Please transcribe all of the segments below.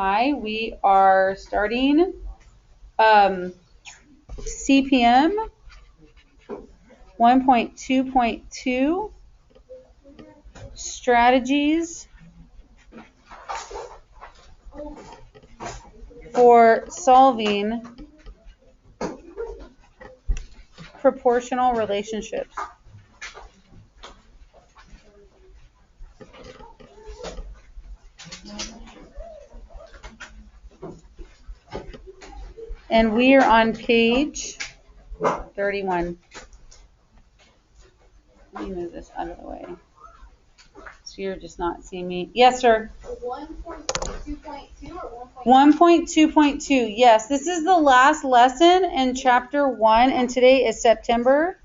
Hi, we are starting CPM 1.2.2 strategies for solving proportional relationships. And we are on page 31. Let me move this out of the way, so you're just not seeing me. Yes, sir? 1.2.2 or 1.2.2. Yes, this is the last lesson in chapter 1, and today is September.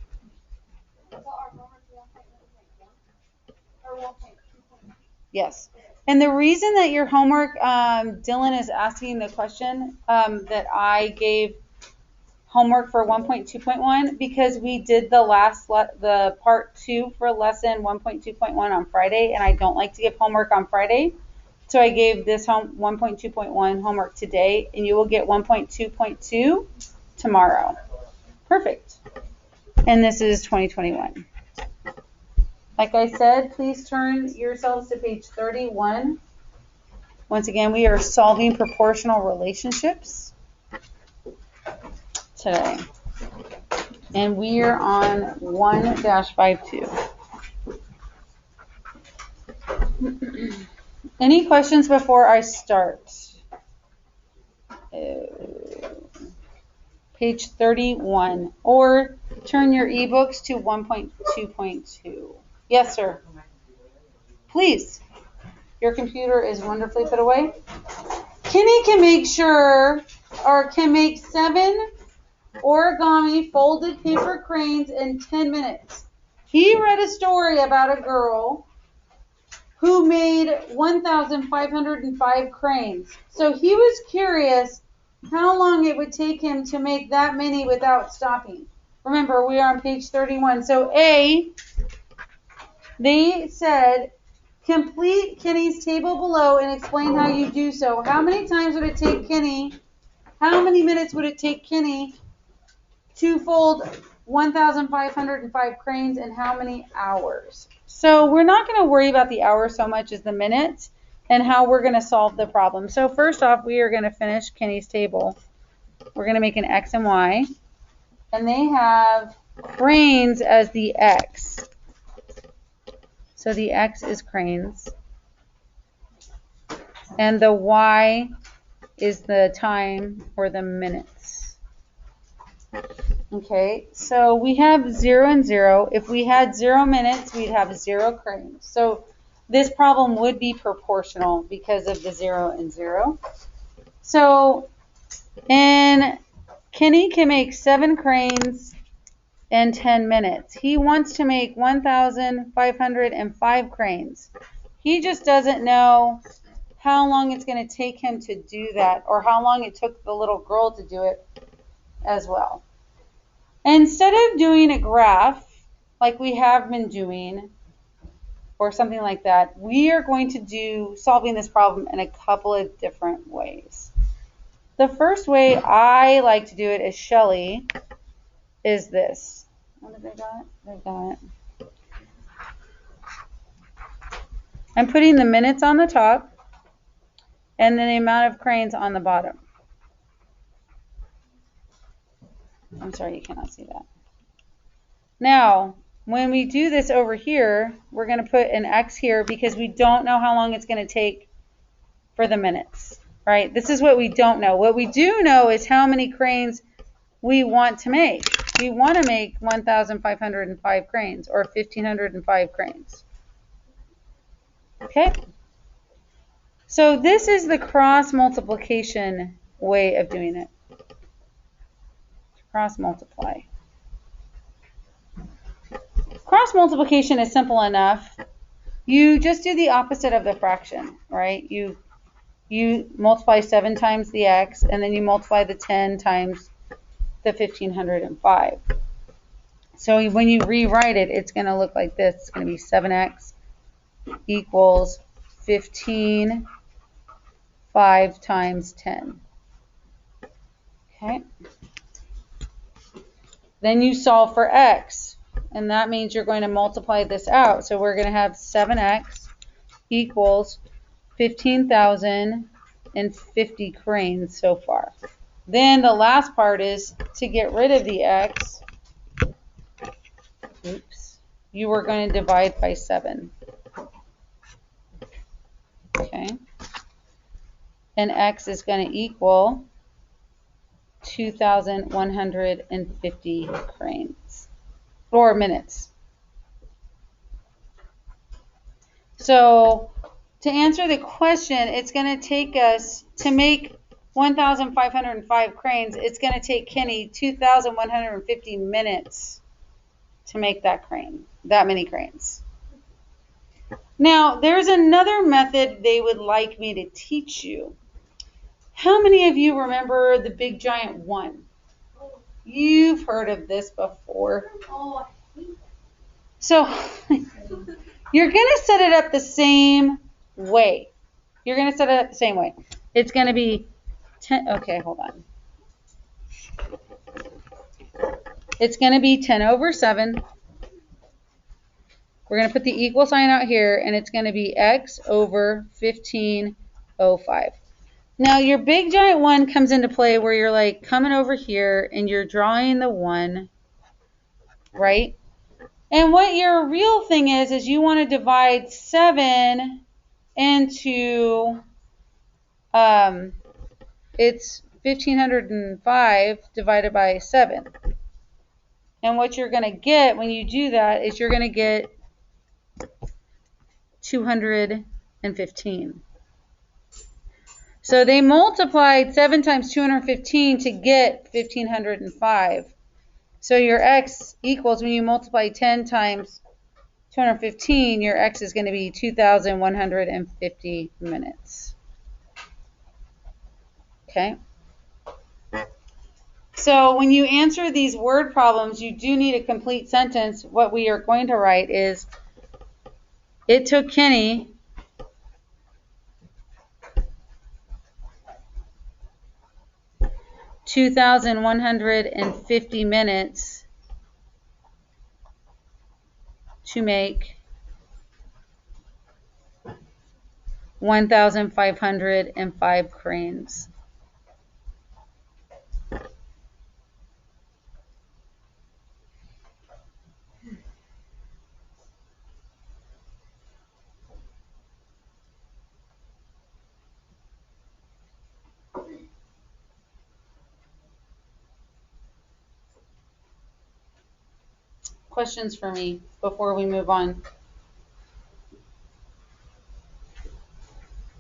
Yes. And the reason that your homework, Dylan is asking the question that I gave homework for 1.2.1 because we did the part 2 for lesson 1.2.1 on Friday, and I don't like to give homework on Friday. So I gave this 1.2.1 homework today, and you will get 1.2.2 tomorrow. Perfect. And this is 2021. Like I said, please turn yourselves to page 31. Once again, we are solving proportional relationships today. And we are on 1-52. Any questions before I start? Page 31. Or turn your ebooks to 1.2.2. Yes, sir. Please. Your computer is wonderfully put away. Kenny can make 7 origami folded paper cranes in 10 minutes. He read a story about a girl who made 1,505 cranes. So he was curious how long it would take him to make that many without stopping. Remember, we are on page 31. So they said, complete Kenny's table below and explain how you do so. How many times would it take Kenny? How many minutes would it take Kenny to fold 1,505 cranes, and how many hours? So we're not going to worry about the hours so much as the minutes and how we're going to solve the problem. So first off, we are going to finish Kenny's table. We're going to make an X and Y, and they have cranes as the X. So the X is cranes, and the Y is the time or the minutes. Okay, so we have 0 and 0. If we had 0 minutes, we'd have 0 cranes. So this problem would be proportional because of the 0 and 0. So, and Kenny can make 7 cranes in 10 minutes. He wants to make 1,505 cranes. He just doesn't know how long it's going to take him to do that, or how long it took the little girl to do it as well. Instead of doing a graph like we have been doing, or something like that, we are going to do solving this problem in a couple of different ways. The first way I like to do it as Shelley is this. What have they got? They've got, I'm putting the minutes on the top and then the amount of cranes on the bottom. I'm sorry, you cannot see that. Now, when we do this over here, we're going to put an X here because we don't know how long it's going to take for the minutes, right? This is what we don't know. What we do know is how many cranes we want to make. We want to make 1,505 cranes or 1,505 cranes. Okay? So this is the cross multiplication way of doing it. Cross multiply. Cross multiplication is simple enough. You just do the opposite of the fraction, right? You multiply 7 times the x, and then you multiply the 10 times the 1,505. So when you rewrite it, it's going to look like this. It's going to be 7x equals 1,505 5 times 10. Okay. Then you solve for x, and that means you're going to multiply this out. So we're going to have 7x equals 15,050 cranes so far. Then the last part is to get rid of the x. Oops. You are going to divide by 7. Okay. And x is going to equal 2,150 cranes or minutes. So to answer the question, it's going to take us to make 1,505 cranes. It's going to take Kenny 2,150 minutes to make that crane, that many cranes. Now, there's another method they would like me to teach you. How many of you remember the big giant 1? You've heard of this before. So you're going to set it up the same way. You're going to set it up the same way. It's going to be 10. Okay, hold on. It's going to be 10 over 7. We're going to put the equal sign out here, and it's going to be x over 1505. Now, your big giant 1 comes into play where you're like coming over here and you're drawing the 1, right? And what your real thing is you want to divide 7 into, it's 1,505 divided by 7. And what you're going to get when you do that is you're going to get 215. So they multiplied 7 times 215 to get 1,505. So your x equals, when you multiply 10 times 215, your x is going to be 2,150 minutes. Okay. So when you answer these word problems, you do need a complete sentence. What we are going to write is, it took Kenny 2,150 minutes to make 1,505 cranes. Questions for me before we move on?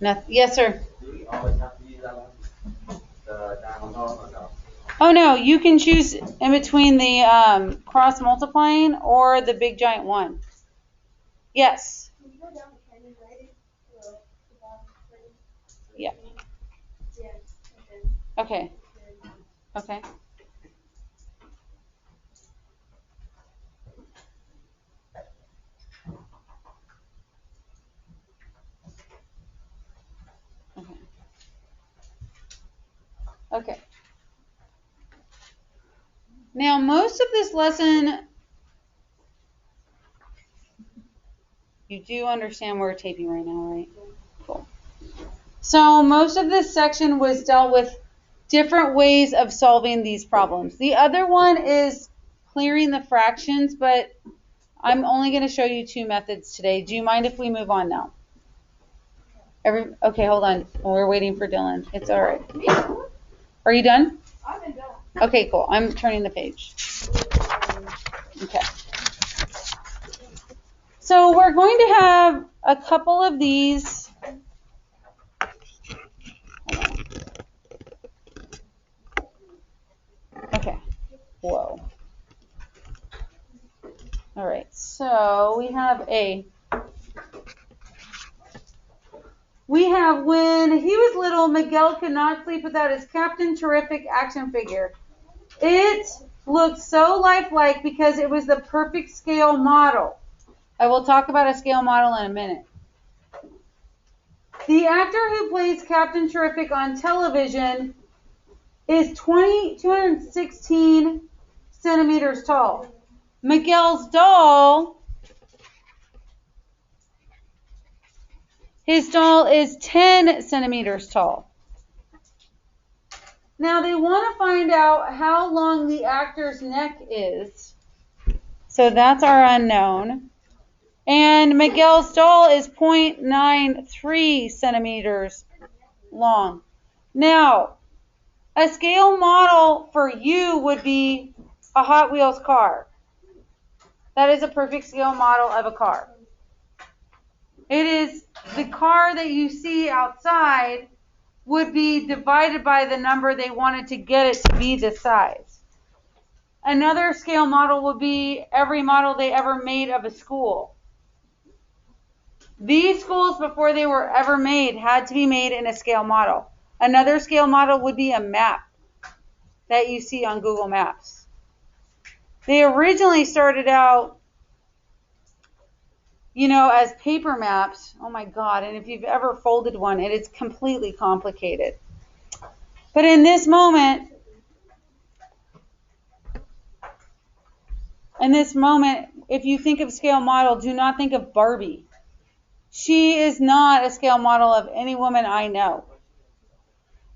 Yes, sir. Do we always have to use that one? The diagonal or no? Oh no, you can choose in between the cross multiplying or the big giant 1. Yes. Yeah. Okay. Okay. Okay. Now, most of this lesson, you do understand we're taping right now, right? Cool. So most of this section was dealt with different ways of solving these problems. The other one is clearing the fractions, but I'm only going to show you 2 methods today. Do you mind if we move on now? Okay, hold on. We're waiting for Dylan. It's all right. Are you done? I've been done. Okay, cool. I'm turning the page. Okay. So we're going to have a couple of these. Okay. Whoa. All right. So we have when he was little, Miguel could not sleep without his Captain Terrific action figure. It looked so lifelike because it was the perfect scale model. I will talk about a scale model in a minute. The actor who plays Captain Terrific on television is 216 centimeters tall. Miguel's doll, his doll is 10 centimeters tall. Now they want to find out how long the actor's neck is. So that's our unknown. And Miguel's doll is 0.93 centimeters long. Now, a scale model for you would be a Hot Wheels car. That is a perfect scale model of a car. It is the car that you see outside would be divided by the number they wanted to get it to be the size. Another scale model would be every model they ever made of a school. These schools, before they were ever made, had to be made in a scale model. Another scale model would be a map that you see on Google Maps. They originally started out, as paper maps. Oh my God, and if you've ever folded one, it is completely complicated. But in this moment, if you think of scale model, do not think of Barbie. She is not a scale model of any woman I know.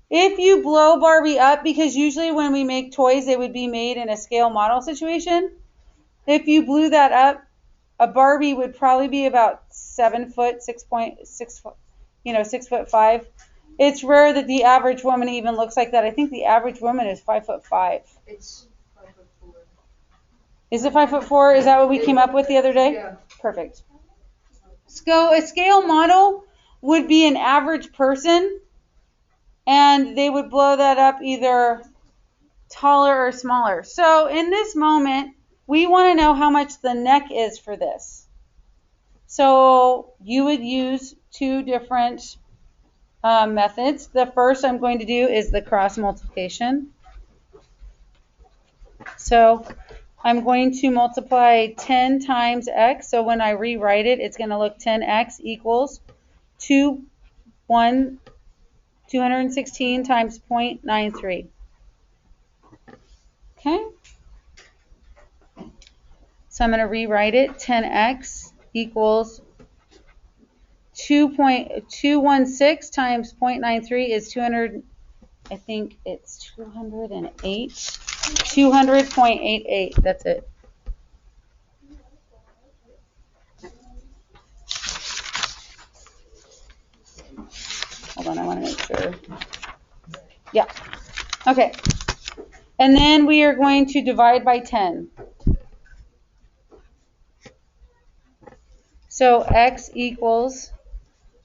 If you blow Barbie up, because usually when we make toys, they would be made in a scale model situation. If you blew that up, a Barbie would probably be about 7 foot, 6'5". It's rare that the average woman even looks like that. I think the average woman is 5'5". It's 5'4". Is it 5'4"? Is that what we came up with the other day? Yeah. Perfect. So a scale model would be an average person, and they would blow that up either taller or smaller. So in this moment, we want to know how much the neck is for this. So you would use two different methods. The first I'm going to do is the cross multiplication. So I'm going to multiply 10 times x. So when I rewrite it, it's going to look 10x equals 216 times 0.93. Okay. So I'm going to rewrite it. 10x equals 2.216 times 0.93 is 200. I think it's 208. 200.88. That's it. Hold on, I want to make sure. Yeah. Okay. And then we are going to divide by 10. So x equals,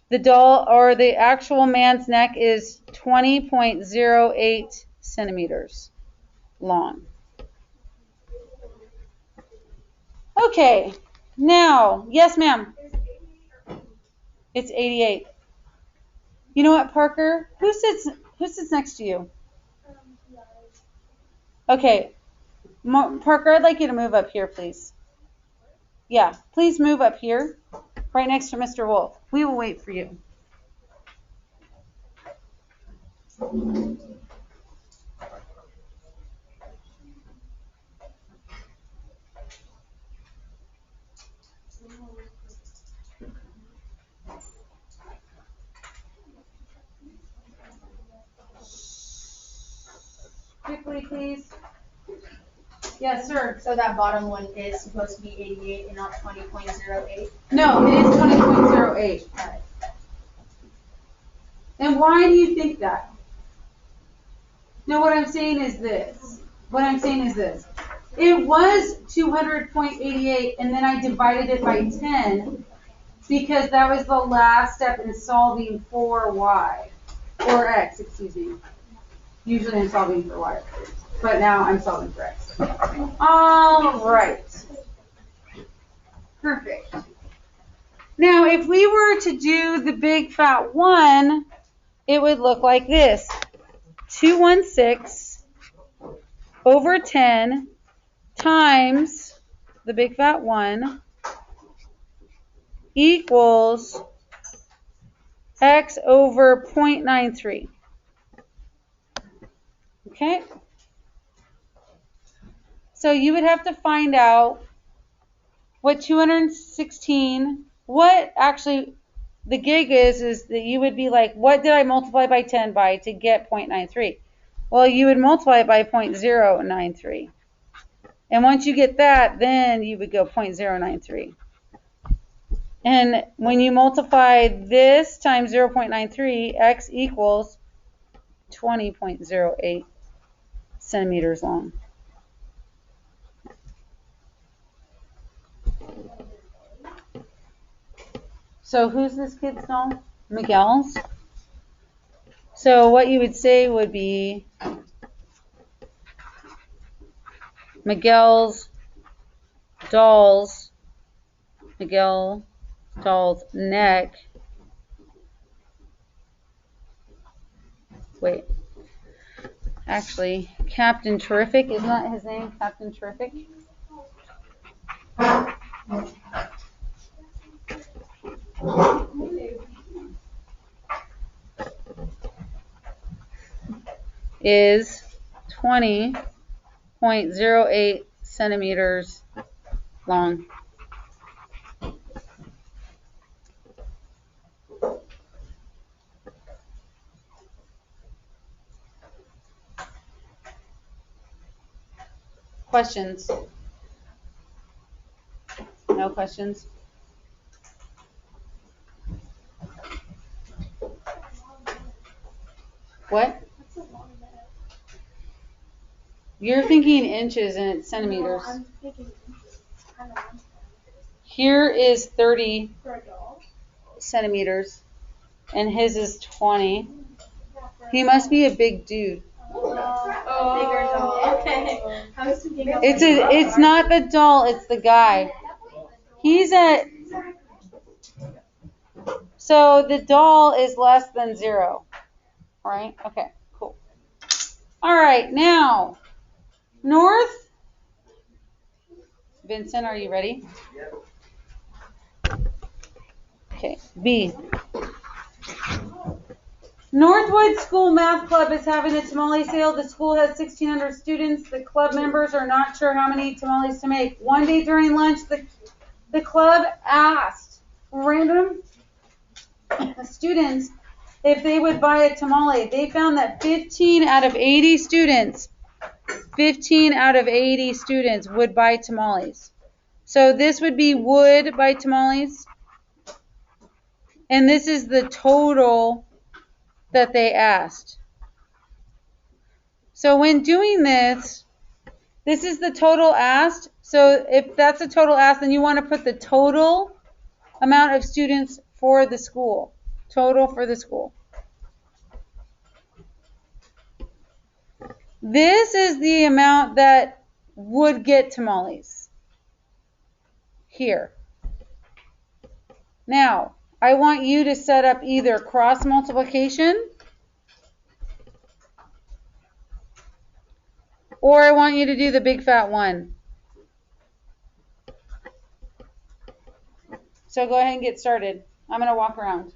the doll or the actual man's neck is 20.08 centimeters long. Okay. Now, yes, ma'am. It's 88. You know what, Parker? Who sits next to you? Okay. Parker, I'd like you to move up here, please. Yeah, please move up here, right next to Mr. Wolf. We will wait for you. Quickly, please. Yes, sir. So that bottom one is supposed to be 88 and not 20.08? No, it is 20.08. Alright. And why do you think that? No, what I'm saying is this. It was 200.88, and then I divided it by 10 because that was the last step in solving for y, or x, excuse me. Usually I'm solving for y, but now I'm solving for x. All right. Perfect. Now, if we were to do the big fat 1, it would look like this. 216 over 10 times the big fat 1 equals x over 0.93. Okay? So you would have to find out what 216, what actually the gig is that you would be like, what did I multiply by 10 by to get 0.93? Well, you would multiply it by 0.093. And once you get that, then you would go 0.093. And when you multiply this times 0.93, x equals 20.08 centimeters long. So who's this kid's doll? Miguel's. So what you would say would be Miguel doll's neck. Wait. Actually, Captain Terrific, isn't that his name? Captain Terrific? Is 20.08 centimeters long. Questions? No questions? What? You're thinking inches and it's centimeters. No, I'm thinking inches. I don't know. Here is 30 For a doll? centimeters and his is 20. He must be a big dude. Oh, bigger doll. Okay. I was thinking of It's not the doll, it's the guy. So the doll is less than 0. Right? Okay, cool. All right, now, north. Vincent, are you ready? Okay, B. Northwood School Math Club is having a tamale sale. The school has 1,600 students. The club members are not sure how many tamales to make. One day during lunch, the club asked random students if they would buy a tamale. They found that 15 out of 80 students would buy tamales. So this would be would buy tamales. And this is the total that they asked. So when doing this is the total asked. So if that's the total asked, then you want to put the total amount of students for the school. Total for the school. This is the amount that would get tamales. Here. Now, I want you to set up either cross multiplication or I want you to do the big fat 1. So go ahead and get started. I'm going to walk around.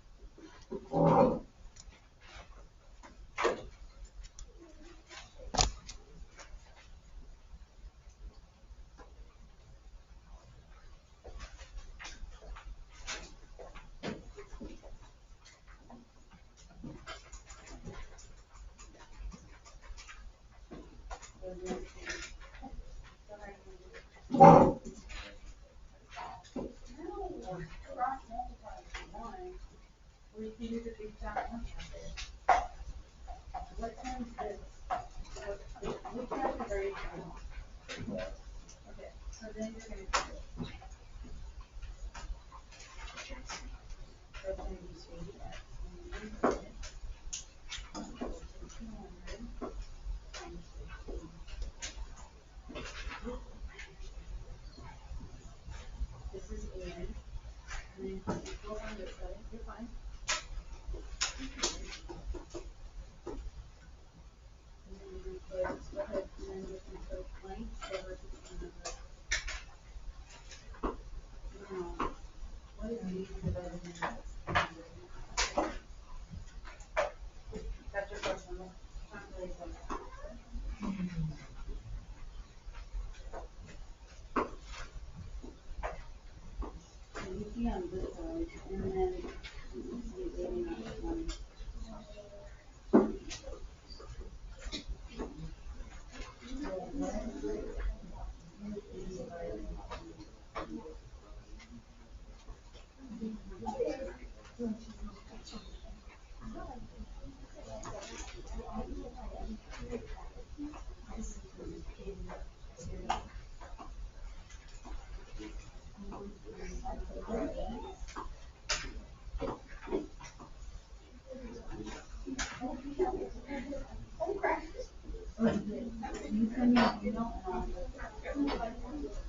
And then,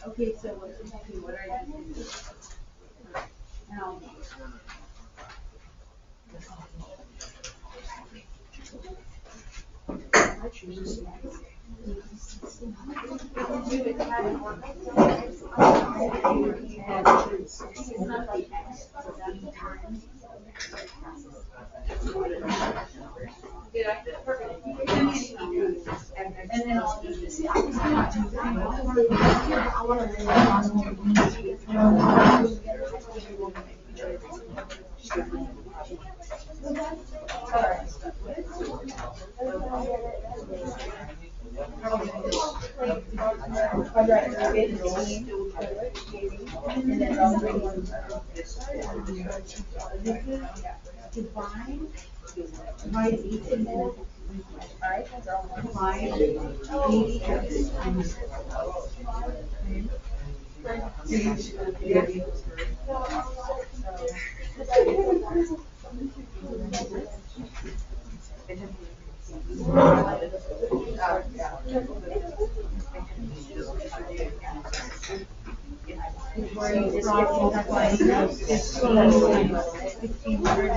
okay, so what are you? Now, and then I'll do this. Where you just get multiplied 1,500 and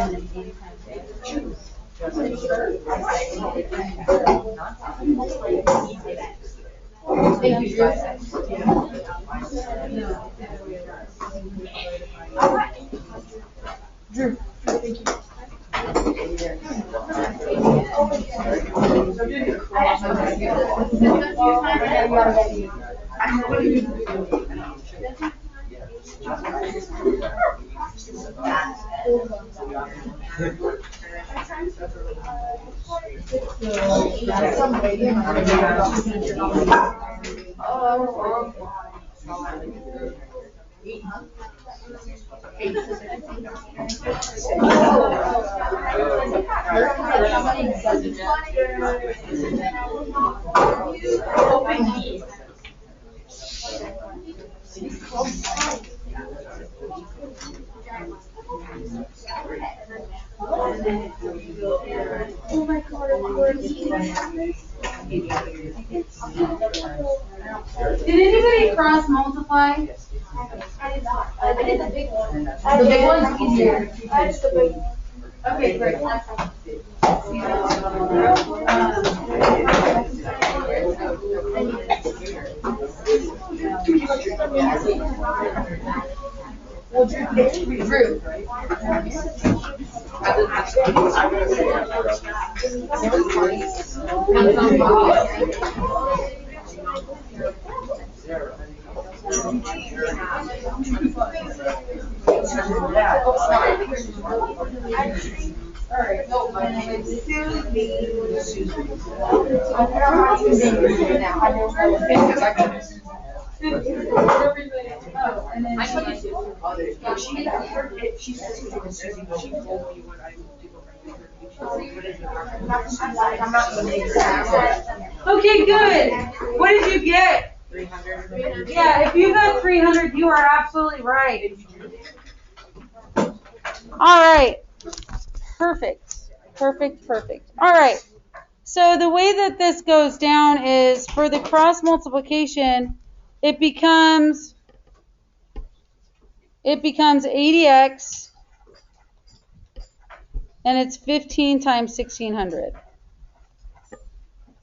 then 80 times 8. Thank you, Drew. Thank you. Did anybody cross multiply? I did not. I did the big one. The big one's easier. I did the big one. Okay, great. Well, Drew. Okay, good. What did you get? 300. Yeah, if you got 300, you are absolutely right. All right. Perfect. Perfect, perfect. All right. So the way that this goes down is for the cross multiplication, it becomes 80x, and it's 15 times 1600.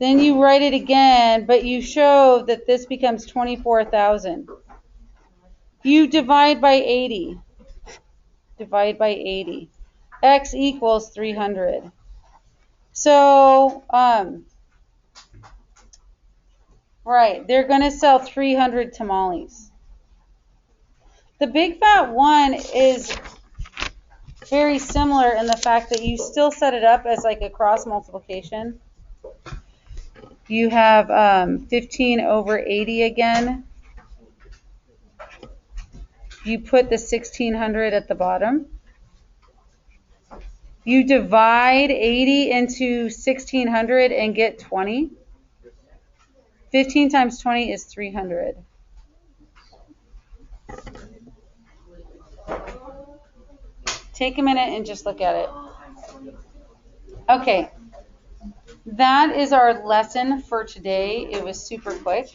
Then you write it again, but you show that this becomes 24,000. You divide by 80. Divide by 80. X equals 300. So, right, they're going to sell 300 tamales. The big fat one is very similar in the fact that you still set it up as like a cross multiplication. You have 15 over 80 again. You put the 1600 at the bottom. You divide 80 into 1600 and get 20. 15 times 20 is 300. Take a minute and just look at it. Okay, that is our lesson for today. It was super quick.